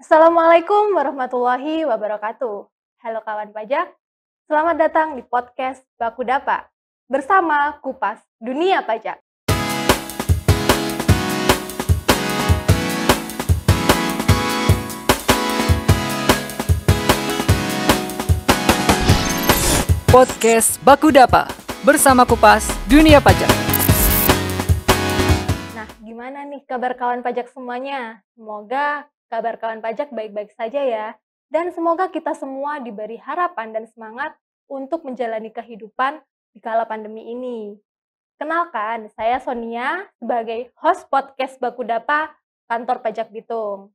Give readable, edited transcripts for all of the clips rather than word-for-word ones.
Assalamualaikum warahmatullahi wabarakatuh. Halo kawan pajak, selamat datang di podcast Baku Dapa bersama Kupas Dunia Pajak. Podcast Baku Dapa bersama Kupas Dunia Pajak. Nah, gimana nih kabar kawan pajak semuanya? Semoga kabar kawan pajak baik-baik saja ya. Dan semoga kita semua diberi harapan dan semangat untuk menjalani kehidupan di kala pandemi ini. Kenalkan, saya Sonia sebagai host podcast Baku Dapa Kantor Pajak Bitung.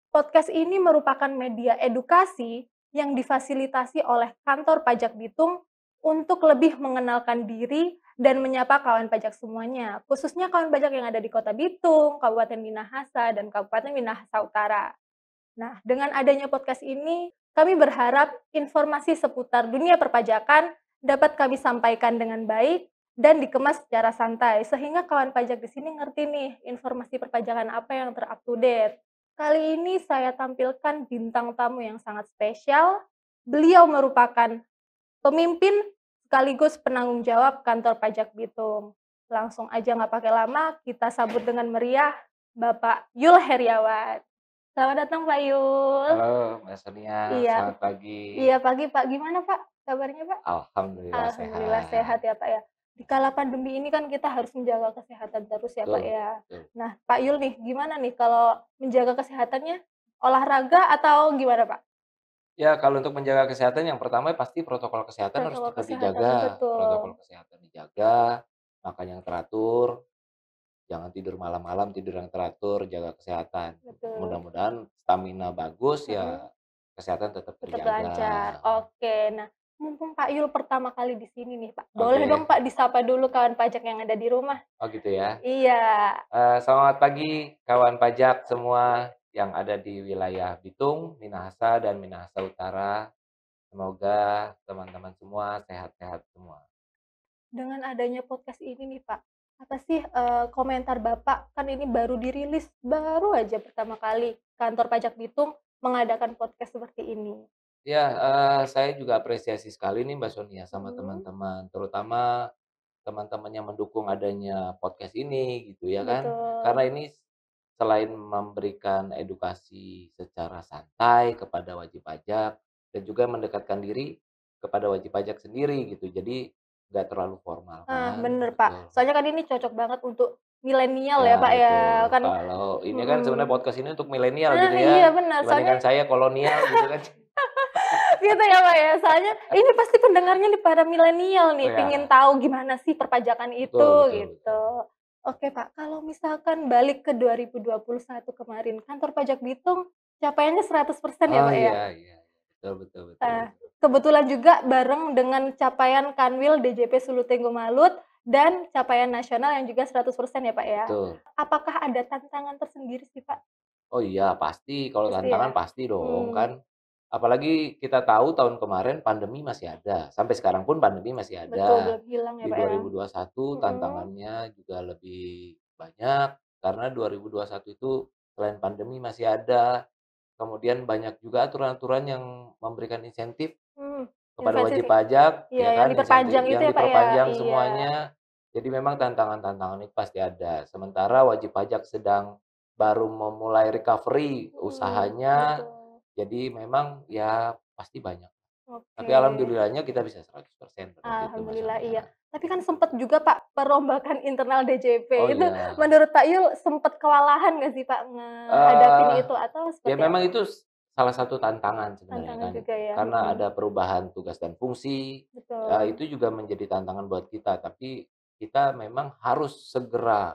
Podcast ini merupakan media edukasi yang difasilitasi oleh Kantor Pajak Bitung untuk lebih mengenalkan diri dan menyapa kawan pajak semuanya, khususnya kawan pajak yang ada di Kota Bitung, Kabupaten Minahasa, dan Kabupaten Minahasa Utara. Nah, dengan adanya podcast ini, kami berharap informasi seputar dunia perpajakan dapat kami sampaikan dengan baik dan dikemas secara santai, sehingga kawan pajak di sini ngerti nih informasi perpajakan apa yang ter-up to date. Kali ini saya tampilkan bintang tamu yang sangat spesial. Beliau merupakan pemimpin sekaligus penanggung jawab Kantor Pajak Bitung. Langsung aja nggak pakai lama, kita sambut dengan meriah Bapak Yul Heriawan. Selamat datang Pak Yul. Halo Mbak Sonia, Iya, selamat pagi. iya pagi Pak. Gimana Pak kabarnya Pak? Alhamdulillah Alhamdulillah sehat sehat. ya Pak ya. Di kala pandemi ini kan kita harus menjaga kesehatan terus ya Pak Betul, ya. betul. Nah Pak Yul nih, gimana nih kalau menjaga kesehatannya? Olahraga atau gimana Pak? Ya kalau untuk menjaga kesehatan yang pertama pasti protokol kesehatan harus Protokol tetap kesehatan, dijaga. Protokol betul. kesehatan dijaga, makan yang teratur, jangan tidur malam-malam, tidur yang teratur, jaga kesehatan. Betul. Mudah-mudahan stamina bagus Mhm. ya, kesehatan tetap Tetap terjaga. lancar. Oke. Nah, mumpung Pak Yul pertama kali di sini nih Pak, boleh dong Oke, Pak disapa dulu kawan pajak yang ada di rumah? oh gitu ya. Iya. Selamat pagi kawan pajak semua yang ada di wilayah Bitung, Minahasa, dan Minahasa Utara. Semoga teman-teman semua sehat-sehat semua. Dengan adanya podcast ini nih Pak, apa sih, komentar Bapak? Kan ini baru dirilis, baru aja pertama kali Kantor Pajak Bitung mengadakan podcast seperti ini. Ya, saya juga apresiasi sekali nih Mbak Sonia sama Mhm, teman-teman, terutama teman-teman yang mendukung adanya podcast ini gitu ya kan. betul. Karena ini selain memberikan edukasi secara santai kepada wajib pajak dan juga mendekatkan diri kepada wajib pajak sendiri gitu. Jadi nggak terlalu formal Nah, kan, bener betul. Pak. Soalnya kan ini cocok banget untuk milenial ya Ya Pak ya, betul, kan kalau ini kan sebenarnya mhm. podcast ini untuk milenial Nah, gitu iya ya, benar, soalnya dibandingkan saya kolonial gitu kan. gitu ya, Pak, ya. Soalnya ini pasti pendengarnya nih para milenial Oh nih, pengen ya, tahu gimana sih perpajakan itu, betul betul gitu. betul. Oke, Pak, kalau misalkan balik ke 2021 kemarin, Kantor Pajak Bitung capaiannya 100% ya, Oh Pak, ya? iya iya, betul betul betul Nah, betul. kebetulan juga bareng dengan capaian Kanwil DJP Sulutenggo Malut dan capaian nasional yang juga 100% ya, Pak, ya? Betul. Apakah ada tantangan tersendiri sih, Pak? Oh iya pasti, kalau Pasti ya? tantangan pasti dong Hmm, kan. Apalagi kita tahu tahun kemarin pandemi masih ada, sampai sekarang pun pandemi masih betul, ada. belum hilang ya, Di Pak, ya? 2021 Mhm, tantangannya juga lebih banyak, karena 2021 itu selain pandemi masih ada, kemudian banyak juga aturan-aturan yang memberikan insentif hmm, kepada invensi wajib pajak, iya, ya yang kan, insentif diperpanjang itu yang ya, Pak, ya? diperpanjang Iya, semuanya. Jadi memang tantangan-tantangan itu pasti ada. Sementara wajib pajak sedang baru memulai recovery usahanya, betul. jadi memang ya pasti banyak. Tapi Oke, alhamdulillahnya kita bisa 100% seperti itu, Mbak alhamdulillah iya. Sonia. Tapi kan sempet juga, Pak, perombakan internal Oh DJP. Itu iya, menurut Pak Yul sempet kewalahan nggak sih, Pak, ngehadapin eee, itu atau ya seperti memang apa? itu salah satu tantangan sebenarnya Tantangan kan, juga ya? karena Mhm, ada perubahan tugas dan fungsi, betul. itu juga menjadi tantangan buat kita, tapi kita memang harus segera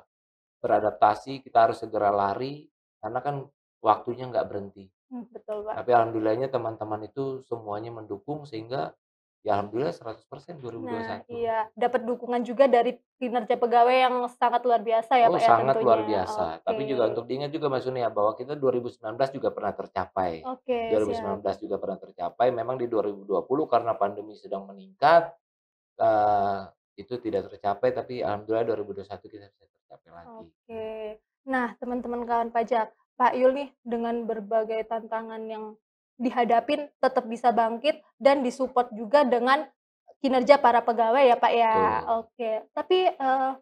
beradaptasi, kita harus segera lari, karena kan waktunya nggak berhenti. Betul, Pak. Tapi alhamdulillahnya teman-teman itu semuanya mendukung sehingga, ya alhamdulillah 100% Nah, 2021. iya, dapat dukungan juga dari kinerja pegawai yang sangat luar biasa ya, Oh Pak, ya sangat luar tentunya. biasa, Oke. tapi juga untuk diingat juga Mas Dunia bahwa kita 2019 juga pernah tercapai. Oke, siap. 2019 juga pernah tercapai, memang di 2020 karena pandemi sedang meningkat, eee, itu tidak tercapai, tapi alhamdulillah 2021 kita bisa tercapai lagi. Oke. Nah, teman-teman kawan pajak, Pak Yul nih dengan berbagai tantangan yang dihadapin tetap bisa bangkit dan disupport juga dengan kinerja para pegawai ya, Pak, ya? Betul. Oke. Tapi,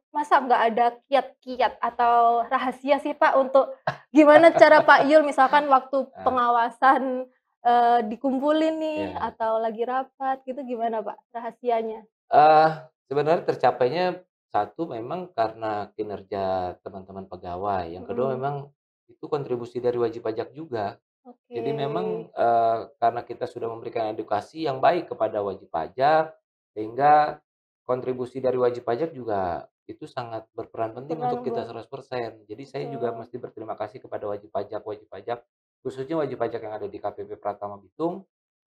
masa nggak ada kiat-kiat atau rahasia sih, Pak, untuk gimana cara Pak Yul misalkan waktu Nah, pengawasan, dikumpulin nih ya. atau lagi rapat gitu gimana, Pak, rahasianya? Eee, Sebenarnya tercapainya, satu memang karena kinerja teman-teman pegawai, yang kedua Mhm. memang itu kontribusi dari wajib pajak juga. Oke. Jadi memang, karena kita sudah memberikan edukasi yang baik kepada wajib pajak, sehingga kontribusi dari wajib pajak juga itu sangat berperan penting Berperan untuk kita buat 100%. Jadi saya juga betul. mesti berterima kasih kepada wajib pajak, khususnya wajib pajak yang ada di KPP Pratama Bitung,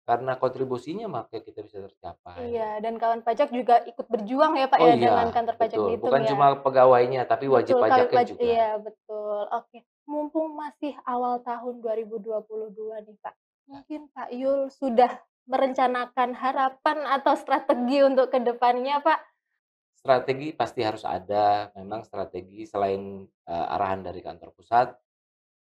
karena kontribusinya maka kita bisa tercapai. Iya, dan kawan pajak juga ikut berjuang ya, Pak, Oh ya, iya, dengan kantor pajak betul, Bitung bukan ya? cuma pegawainya, tapi wajib Betul, kawin pajaknya juga. iya betul, oke. Mumpung masih awal tahun 2022 nih, Pak, mungkin Pak Yul sudah merencanakan harapan atau strategi untuk ke depannya, Pak? Strategi pasti harus ada, memang strategi selain, arahan dari kantor pusat,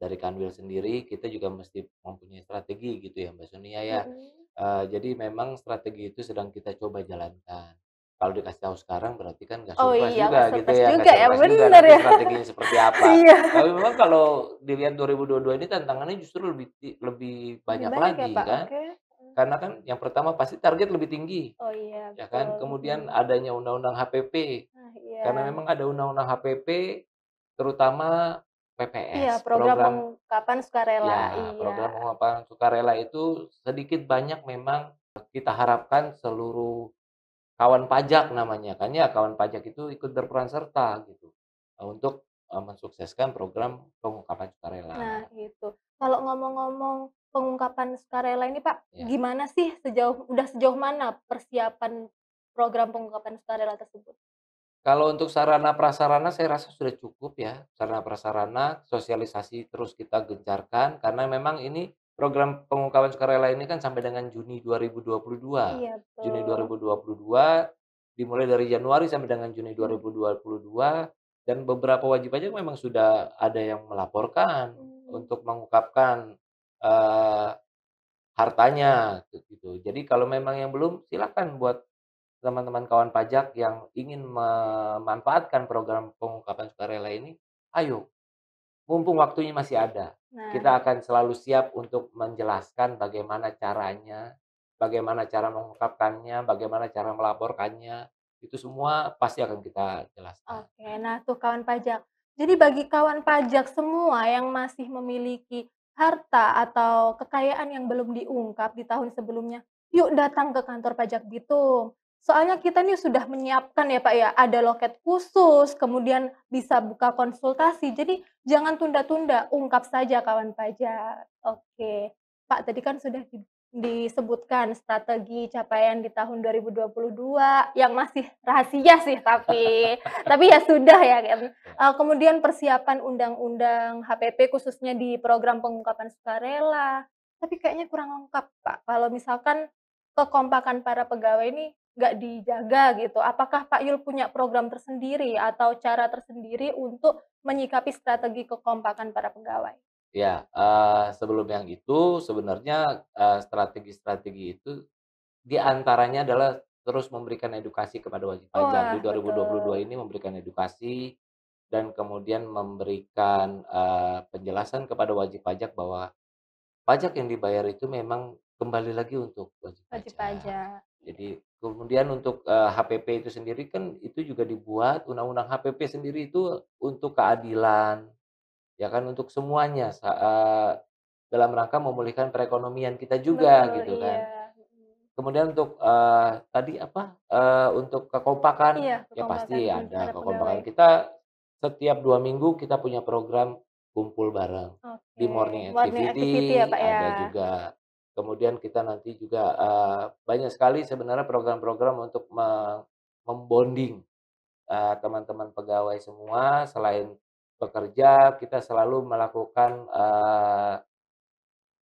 dari Kanwil sendiri, kita juga mesti mempunyai strategi gitu ya, Mbak Sonia ya. Mhm. Jadi memang strategi itu sedang kita coba jalankan. Kalau dikasih tahu sekarang berarti kan nggak Oh surprise iya, nggak juga gitu surprise ya, nggak juga ya, surprise juga bener nanti ya. strateginya seperti apa. Iya. Tapi memang kalau dilihat 2022 ini tantangannya justru lebih Lebih banyak banyak ya, lagi Pak? kan. Oke. Karena kan yang pertama pasti target lebih tinggi, Oh iya, ya kan. betul, Kemudian mhm. adanya undang-undang HPP, Nah karena iya. memang ada undang-undang HPP, terutama Iya, PPS, program program. pengungkapan sukarela, Ya, iya. program pengupahan sukarela itu sedikit banyak memang kita harapkan seluruh kawan pajak namanya, kan ya, kawan pajak itu ikut berperan serta gitu, untuk, mensukseskan program pengungkapan Nah, sukarela. itu. Kalau ngomong-ngomong pengungkapan sukarela ini, Pak, Ya. gimana sih sejauh mana persiapan program pengungkapan sukarela tersebut? Kalau untuk sarana prasarana saya rasa sudah cukup ya, sarana prasarana, sosialisasi terus kita gencarkan karena memang ini program pengungkapan sukarela ini kan sampai dengan Juni 2022. Iya, Juni betul. 2022, dimulai dari Januari sampai dengan Juni Mhm. 2022, dan beberapa wajib pajak memang sudah ada yang melaporkan Mmm. untuk mengungkapkan, eee, hartanya gitu. Jadi kalau memang yang belum, silakan buat teman-teman kawan pajak yang ingin memanfaatkan program pengungkapan sukarela ini, ayo, mumpung waktunya masih ada. Nah, Kita akan selalu siap untuk menjelaskan bagaimana caranya, bagaimana cara mengungkapkannya, bagaimana cara melaporkannya, itu semua pasti akan kita jelaskan. oke. Nah, tuh kawan pajak. Jadi bagi kawan pajak semua yang masih memiliki harta atau kekayaan yang belum diungkap di tahun sebelumnya, yuk datang ke kantor pajak Bitung. Soalnya kita nih sudah menyiapkan ya, Pak, ya, ada loket khusus, kemudian bisa buka konsultasi. Jadi jangan tunda-tunda, ungkap saja kawan pajak. Oke. Pak, tadi kan sudah disebutkan strategi capaian di tahun 2022 yang masih rahasia sih tapi ya sudah ya kan, Ya. kemudian persiapan undang-undang HPP khususnya di program pengungkapan sukarela, tapi kayaknya kurang lengkap, Pak, kalau misalkan kekompakan para pegawai ini nggak dijaga gitu. Apakah Pak Yul punya program tersendiri atau cara tersendiri untuk menyikapi strategi kekompakan para pegawai? Ya, sebelum yang itu sebenarnya, strategi-strategi itu di antaranya adalah terus memberikan edukasi kepada wajib pajak. Di Wah, 2022 betul. ini memberikan edukasi dan kemudian memberikan, penjelasan kepada wajib pajak bahwa pajak yang dibayar itu memang kembali lagi untuk wajib Wajib pajak. pajak, iya. Jadi kemudian untuk, HPP itu sendiri kan itu juga dibuat undang-undang HPP sendiri itu untuk keadilan, ya kan, untuk semuanya dalam rangka memulihkan perekonomian kita juga Betul, gitu iya, kan. mhm. Kemudian untuk, tadi apa, untuk kekompakan, Iya, ya kekompakan pasti ada para pegawai. kekompakan. Kita setiap 2 minggu kita punya program kumpul bareng. Di Oke, morning morning activity ya, activity Pak, ya? ada juga. Kemudian kita nanti juga, banyak sekali sebenarnya program-program untuk mem-bonding, teman-teman pegawai semua. Selain bekerja, kita selalu melakukan,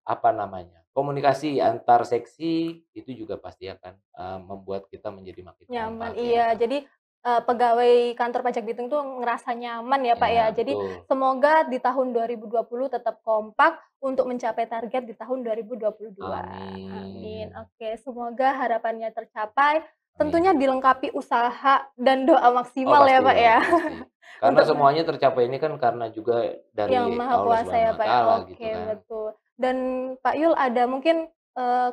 apa namanya, komunikasi antar seksi, itu juga pasti akan, membuat kita menjadi makin Nyaman, kompak iya. ya. Jadi pegawai kantor pajak Bitung tuh ngerasa nyaman ya, Pak, ya. Ya, Jadi betul. semoga di tahun 2020 tetap kompak untuk mencapai target di tahun 2022. Amin. Amin. Oke, semoga harapannya tercapai, tentunya Amin. dilengkapi usaha dan doa Oh, maksimal ya, pasti Pak, ya. pasti. Karena Untuk semuanya tercapai ini kan karena juga Yang dari Maha Allah Kuasa Subhanahu ya, wa Pak, ya. taala gitu Oke, kan. betul. Dan Pak Yul ada mungkin,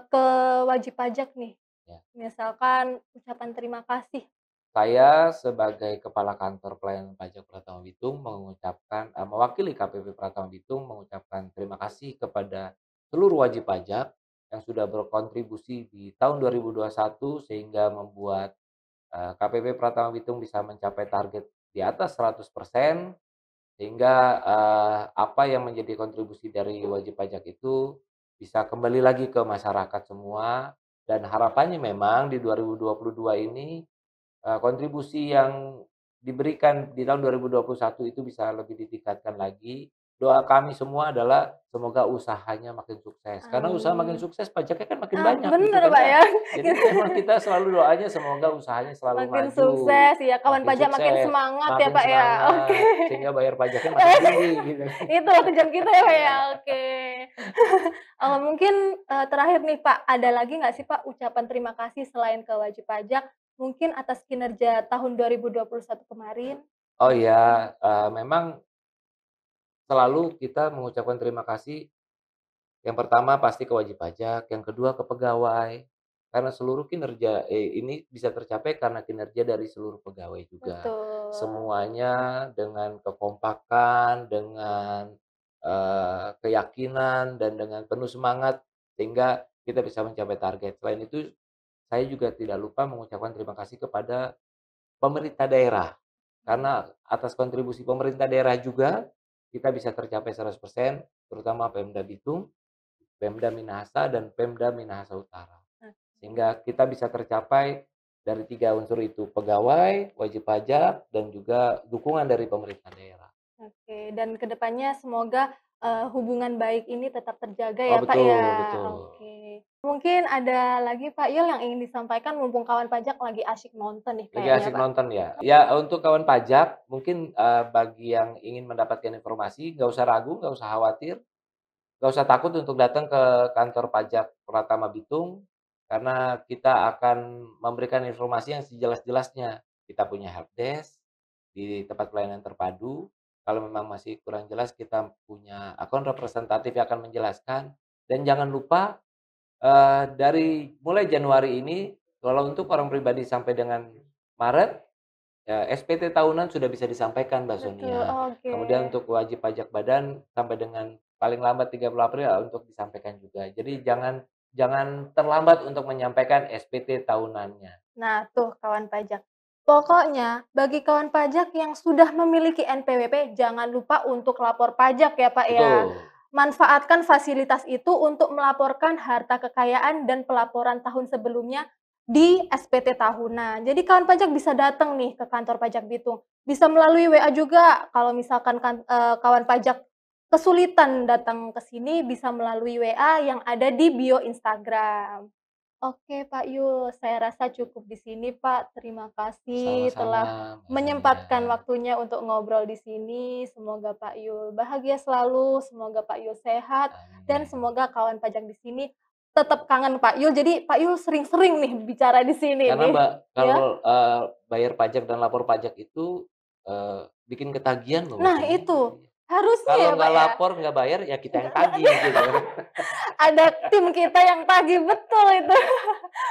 ke wajib pajak nih, Ya. misalkan ucapan terima kasih. Saya sebagai Kepala Kantor Pelayanan Pajak Pratama Bitung mewakili KPP Pratama Bitung mengucapkan terima kasih kepada seluruh wajib pajak yang sudah berkontribusi di tahun 2021 sehingga membuat, KPP Pratama Bitung bisa mencapai target di atas 100%. Sehingga, apa yang menjadi kontribusi dari wajib pajak itu bisa kembali lagi ke masyarakat semua dan harapannya memang di 2022 ini, kontribusi yang diberikan di tahun 2021 itu bisa lebih ditingkatkan lagi. Doa kami semua adalah semoga usahanya makin sukses, karena usaha makin Amin. sukses pajaknya kan makin Ah, banyak gitu bener, kan Pak, ya. ya. Jadi memang kita selalu doanya semoga usahanya selalu Makin maju, sukses, ya, kawan makin pajak makin sukses, semangat ya, makin Pak, ya. Oke. semangat, sehingga bayar pajaknya makin tinggi gitu. Itulah tujuan kita ya, Pak, Iya. ya. Oke. Mungkin, terakhir nih, Pak, ada lagi nggak sih, Pak, ucapan terima kasih selain ke wajib pajak, mungkin atas kinerja tahun 2021 kemarin? Oh iya, memang selalu kita mengucapkan terima kasih. Yang pertama pasti ke wajib pajak, yang kedua ke pegawai, karena seluruh kinerja ini bisa tercapai karena kinerja dari seluruh pegawai juga. Betul. Semuanya dengan kekompakan, dengan, keyakinan dan dengan penuh semangat sehingga kita bisa mencapai target. Selain itu, saya juga tidak lupa mengucapkan terima kasih kepada pemerintah daerah, karena atas kontribusi pemerintah daerah juga kita bisa tercapai 100%, terutama Pemda Bitung, Pemda Minahasa, dan Pemda Minahasa Utara. Sehingga kita bisa tercapai dari 3 unsur itu, pegawai, wajib pajak, dan juga dukungan dari pemerintah daerah. Oke, dan kedepannya semoga, hubungan baik ini tetap terjaga Oh ya, Pak, ya. betul betul. Oke. Mungkin ada lagi Pak Yul yang ingin disampaikan mumpung kawan pajak lagi asyik nonton nih Lagi kayaknya, asik Pak. nonton ya? Ya untuk kawan pajak mungkin, bagi yang ingin mendapatkan informasi nggak usah ragu, nggak usah khawatir. Nggak usah takut untuk datang ke kantor pajak Pratama Bitung, karena kita akan memberikan informasi yang sejelas-jelasnya. Kita punya helpdesk di tempat pelayanan terpadu, kalau memang masih kurang jelas kita punya akun representatif yang akan menjelaskan, dan jangan lupa, dari mulai Januari ini, kalau untuk orang pribadi sampai dengan Maret, ya, SPT tahunan sudah bisa disampaikan Mbak Betul, Sonia. oke. Kemudian untuk wajib pajak badan sampai dengan paling lambat 30 April untuk disampaikan juga. Jadi jangan jangan terlambat untuk menyampaikan SPT tahunannya. Nah, tuh kawan pajak. Pokoknya bagi kawan pajak yang sudah memiliki NPWP jangan lupa untuk lapor pajak ya, Pak, ya. Betul. Manfaatkan fasilitas itu untuk melaporkan harta kekayaan dan pelaporan tahun sebelumnya di SPT tahunan. Jadi kawan pajak bisa datang nih ke kantor pajak Bitung. Bisa melalui WA juga kalau misalkan kawan pajak kesulitan datang ke sini bisa melalui WA yang ada di bio Instagram. Oke Pak Yul, saya rasa cukup di sini Pak. Terima kasih Sama-sama telah Mbak Sonia. menyempatkan waktunya untuk ngobrol di sini. Semoga Pak Yul bahagia selalu, semoga Pak Yul sehat, dan Amin. semoga kawan pajak di sini tetap kangen Pak Yul. Jadi Pak Yul sering-sering nih bicara di sini Karena nih. Mbak, Ya. kalau, bayar pajak dan lapor pajak itu, bikin ketagihan loh Mbak Nah Sonia. itu, harusnya Kalau ya Pak nggak ya. lapor, nggak bayar, ya kita yang tagih gitu. Ada tim kita yang tagih betul itu.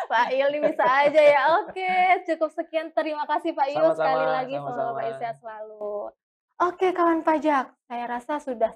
Pak Yul ini bisa aja ya. Oke, cukup sekian. Terima kasih Pak Yul Sama-sama sekali lagi. Semoga sama-sama. Pak Yul sehat selalu. Oke, kawan pajak. Saya rasa sudah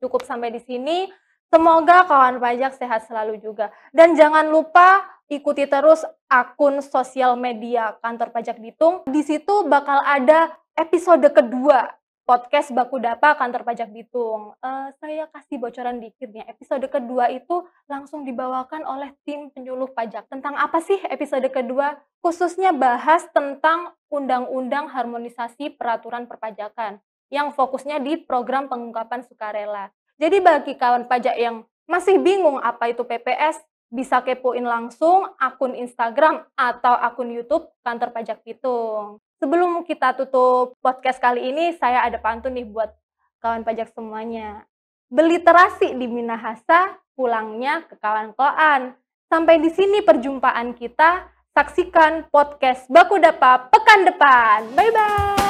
cukup sampai di sini. Semoga kawan pajak sehat selalu juga. Dan jangan lupa ikuti terus akun sosial media Kantor Pajak Bitung. Di situ bakal ada episode kedua podcast Baku Dapa Kantor Pajak Bitung. Saya kasih bocoran dikit ya. Episode kedua itu langsung dibawakan oleh tim penyuluh pajak. Tentang apa sih episode kedua? Khususnya bahas tentang Undang-Undang Harmonisasi Peraturan Perpajakan yang fokusnya di program pengungkapan sukarela. Jadi bagi kawan pajak yang masih bingung apa itu PPS, bisa kepoin langsung akun Instagram atau akun YouTube Kantor Pajak Bitung. Sebelum kita tutup podcast kali ini, saya ada pantun nih buat kawan pajak semuanya. Beliterasi di Minahasa, pulangnya ke kawan-kawan. Sampai di sini perjumpaan kita. Saksikan podcast Baku Dapa pekan depan. Bye-bye.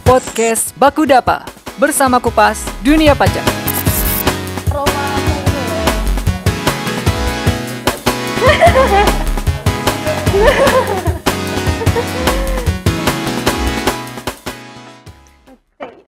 Podcast Baku Dapa bersama Kupas Dunia Pajak. Roma.